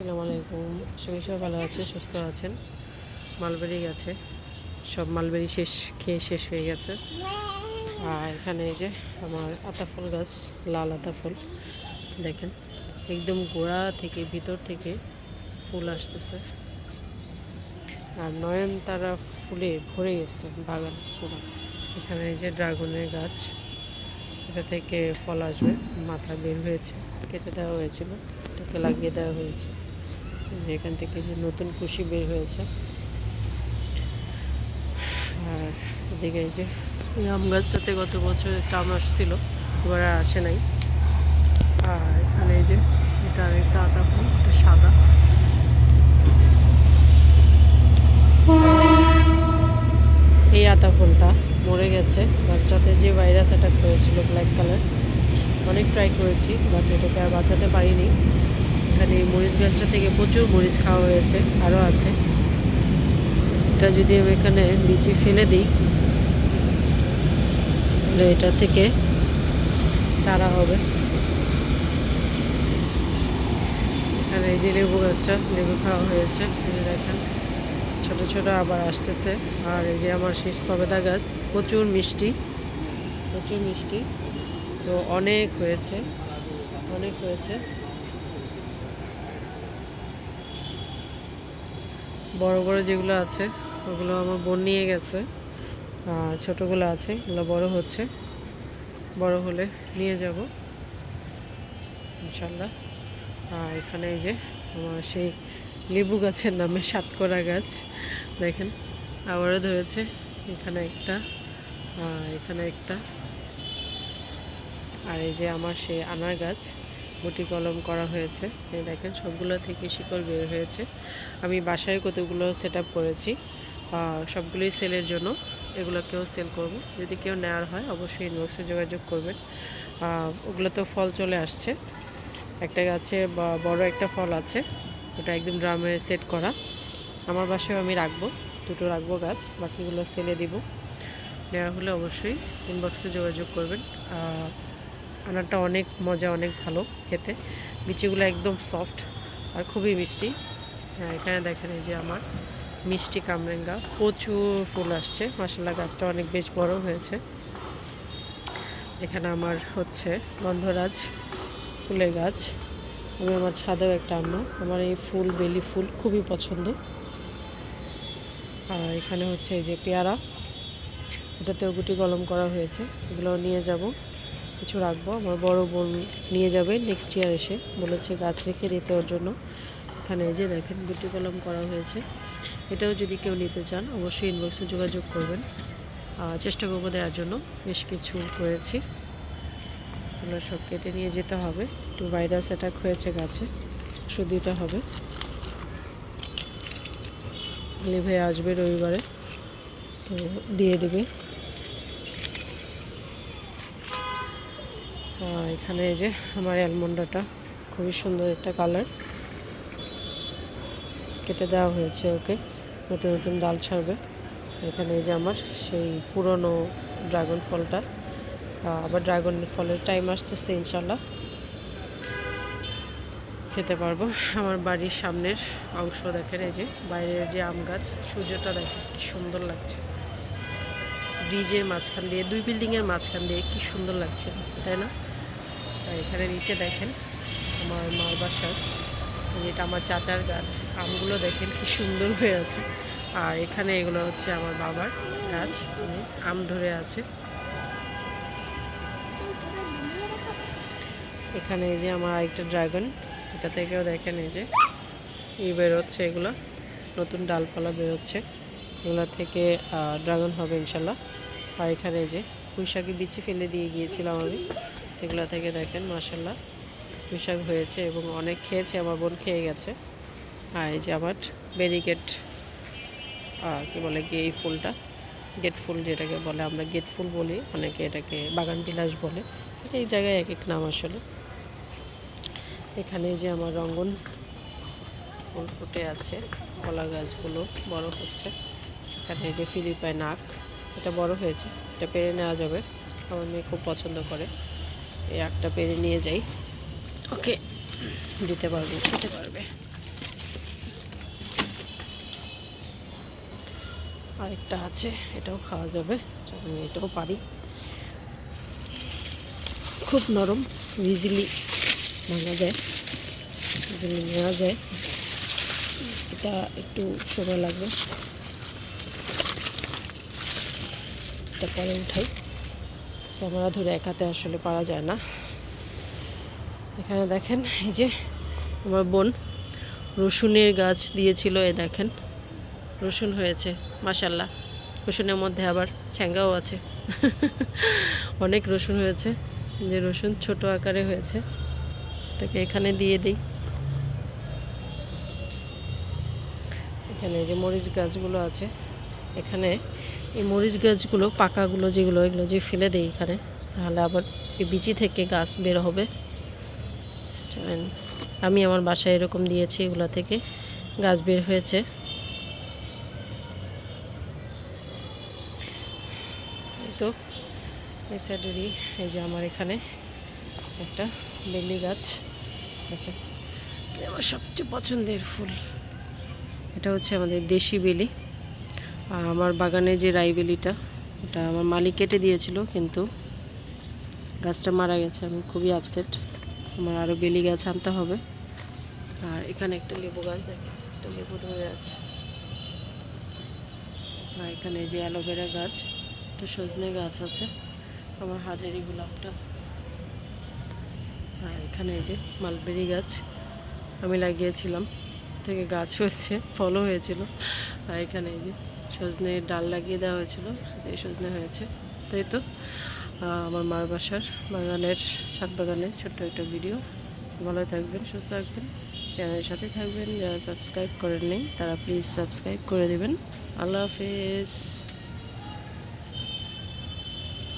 আসসালামু আলাইকুম। সবাই ভালো আছে, সুস্থ আছেন। মালবেরি গাছে সব মালবেরি শেষ হয়ে গেছে। আর এখানে এই যে আমার আতাফল গাছ, লাল আতাফল দেখেন, একদম গোড়া থেকে ভিতর থেকে ফুল আসতেছে। আর নয়নতারা ফুলে ভরে গেছে বাগান পুরো। এখানে এই যে ড্রাগনের গাছ, এটা থেকে ফল আসবে, মাথা বের হয়েছে, কেটে দেওয়া হয়েছিল, এটাকে লাগিয়ে দেওয়া হয়েছে। এখান থেকে যে নতুন কুশি বের হয়েছে। আর এদিকে এই যে এই আম গাছটাতে গত বছর একটা আম আসছিল, এবার আর আসে নাই। আর এখানে এই যে এটা একটা আতা ফুল, এটা সাদা। এই আতা ফুলটা মরে গেছে। গাছটাতে যে ভাইরাস অ্যাটাক করেছিল ব্ল্যাক কালার, অনেক ট্রাই করেছি বাট এটাকে আর বাঁচাতে পারিনি। এখানে এই মরিচ গাছটা থেকে প্রচুর মরিচ খাওয়া হয়েছে, আরও আছে। এটা যদি আমি এখানে বিচি ফেলে দিই তাহলে এটা থেকে চারা হবে। এখানে এই যে লেবু গাছটা, লেবু খাওয়া হয়েছে, এই যে দেখেন ছোট ছোট আবার আসতেছে। আর এই যে আমার শেষ সবেদা গাছ, প্রচুর মিষ্টি, তো অনেক হয়েছে। বড় বড় যেগুলো আছে ওগুলো আমার বোন নিয়ে গেছে, আর ছোটোগুলো আছে, এগুলো বড় হচ্ছে, বড় হলে নিয়ে যাব ইনশাল্লাহ। আর এখানে এই যে আমার সেই লেবু গাছের নামে সাতকরা গাছ দেখেন, আবারও ধরেছে। এখানে একটা, আর এই যে আমার সেই আনার গাছ, গুটি কলম করা হয়েছে। এই দেখেন সবগুলো থেকে শিকড় বের হয়েছে। আমি বাসায় কতগুলো সেট আপ করেছি, সবগুলোই সেলের জন্য। এগুলোকেও সেল করব, যদি কেউ নেওয়ার হয় অবশ্যই ইনবক্সে যোগাযোগ করবেন। ওগুলো তো ফল চলে আসছে। একটা গাছে বড় একটা ফল আছে, ওটা একদম ড্রামে সেট করা। আমার বাসায় আমি রাখবো, দুটো রাখবো গাছ, বাকিগুলো সেলে দিব। নেওয়া হলে অবশ্যই ইনবক্সে যোগাযোগ করবেন। আনারটা অনেক মজা, অনেক ভালো খেতে, বিচিগুলো একদম সফট আর খুবই মিষ্টি। এখানে দেখেন এই যে আমার মিষ্টি কামরাঙ্গা, প্রচুর ফুল আসছে মাশাআল্লাহ। গাছটা অনেক বেশ বড় হয়েছে। এখানে আমার হচ্ছে গন্ধরাজ ফুলের গাছ, আমি আমার ছাদেও একটা আনবো। আমার এই ফুল, বেলি ফুল খুবই পছন্দ। আর এখানে হচ্ছে এই যে পেয়ারা, এটাতেও গুটি কলম করা হয়েছে, এগুলো নিয়ে যাব, কিছু রাখবো। আমার বড় বোন নিয়ে যাবে নেক্সট ইয়ার এসে, বলেছে গাছ রেখে দিতে ওর জন্য। এখানে এই যে দেখেন গুটি কলম করা হয়েছে। এটাও যদি কেউ নিতে চান অবশ্যই ইনবক্সে যোগাযোগ করবেন, চেষ্টা করবো দেওয়ার জন্য। বেশ কিছু করেছি, এগুলো সব কেটে নিয়ে যেতে হবে। একটু ভাইরাস অ্যাটাক হয়েছে গাছে, ওষুধ দিতে হবে। লিভে আসবে রবিবারে, তো দিয়ে দেবে। এখানে এই যে আমার অ্যালমন্ডাটা, খুবই সুন্দর একটা কালার, কেটে দেওয়া হয়েছে ওকে, নতুন নতুন ডাল ছাড়বে। এখানে এই যে আমার সেই পুরনো ড্রাগন ফলটা, আবার ড্রাগন ফলের টাইম আসতেছে, ইনশাল্লাহ খেতে পারবো। আমার বাড়ির সামনের অংশ দেখেন, এই যে বাইরের যে আম গাছ, সূর্যটা দেখেন কি সুন্দর লাগছে, ব্রিজের মাঝখান দিয়ে, দুই বিল্ডিংয়ের মাঝখান দিয়ে কি সুন্দর লাগছে, তাই না? এখানে নিচে দেখেন আমার মার বাসার, যেটা আমার চাচার গাছ, আমগুলো দেখেন কি সুন্দর হয়ে আছে। আর এখানে এগুলো হচ্ছে আমার বাবার গাছ, আম ধরে আছে। এখানে এই যে আমার আরেকটা ড্রাগন, এটা থেকেও দেখেন এই যে বেরোচ্ছে, এগুলো নতুন ডালপালা বেরোচ্ছে, এগুলো থেকে ড্রাগন হবে ইনশাল্লাহ। আর এখানে এই যে পুঁইশাকের বিচি ফেলে দিয়ে গিয়েছিলাম আমি, এগুলো থেকে দেখেন মাশাল্লাহ পুঁইশাক হয়েছে এবং অনেক খেয়েছে, আমার বোন খেয়ে গেছে। আর এই যে আমার ব্যারিকেড, কী বলে কি এই ফুলটা, গেট ফুল যেটাকে বলে, আমরা গেট ফুল বলি, অনেকে এটাকে বাগান বিলাস বলে, এই জায়গায় এক এক নাম আসলে। এখানে যে আমার রঙ্গন ফুল ফুটে আছে, কলা গাছগুলো বড় হচ্ছে। এখানে যে ফিলিপাইন আখ, এটা বড় হয়েছে, এটা পেরে নেওয়া যাবে, আমার মেয়ে খুব পছন্দ করে। এই আখটা পেরে নিয়ে যাই, ওকে দিতে পারবে, খেতে পারবে। আরেকটা আছে, এটাও খাওয়া যাবে, আমি এটাও পারি। খুব নরম, ইজিলি ভাঙা যায়, ইজিলি নেওয়া যায়। এটা একটু সময় লাগবে, এটা পরে উঠাই। ক্যামেরা ধরে এক হাতে আসলে পারা যায় না। এখানে দেখেন, এই যে আমার বোন রসুনের গাছ দিয়েছিল, এ দেখেন রসুন হয়েছে মাশাল্লাহ। রসুনের মধ্যে আবার ছ্যাঙ্গাও আছে। অনেক রসুন হয়েছে, যে রসুন ছোট আকারে হয়েছে, এটাকে এখানে দিয়ে দিই। এখানে যে মরিচ গাছগুলো আছে, এখানে এই মরিচ গাছগুলো পাকাগুলো যেগুলো, এগুলো যে ফেলে দেই এখানে, তাহলে আবার এই বিচি থেকে গাছ বের হবে। আমি আমার বাসায় এরকম দিয়েছি, এগুলো থেকে গাছ বের হয়েছে। তো এই সাইডেরই, এই যে আমার এখানে একটা বেলি গাছ, দেখেন আমার সবচেয়ে পছন্দের ফুল। এটা হচ্ছে আমাদের দেশি বেলি। আর আমার বাগানে যে রাই বেলিটা, এটা আমার মালিক কেটে দিয়েছিল, কিন্তু গাছটা মারা গেছে। আমি খুবই আপসেট, আমার আরও বেলি গাছ আনতে হবে। আর এখানে একটা লেবু গাছ, দেখেন একটা লেবু ধরে আছে। আর এখানে যে অ্যালোভেরা গাছ, একটা সজনে গাছ আছে, আমার হাজারি গোলাপটা। আর এখানে এই যে মালবেরি গাছ আমি লাগিয়েছিলাম, থেকে গাছ হয়েছে, ফলও হয়েছিল। আর এখানে এই যে সজনে ডাল লাগিয়ে দেওয়া হয়েছিল, সেটাই সজনে হয়েছে। তাই তো আমার মার বাসার বাগানের, ছাদ বাগানের ছোট্ট একটা ভিডিও। ভালো থাকবেন, সুস্থ থাকবেন, চ্যানেলের সাথে থাকবেন। যারা সাবস্ক্রাইব করেননি তারা প্লিজ সাবস্ক্রাইব করে দেবেন। আল্লাহ হাফেজ।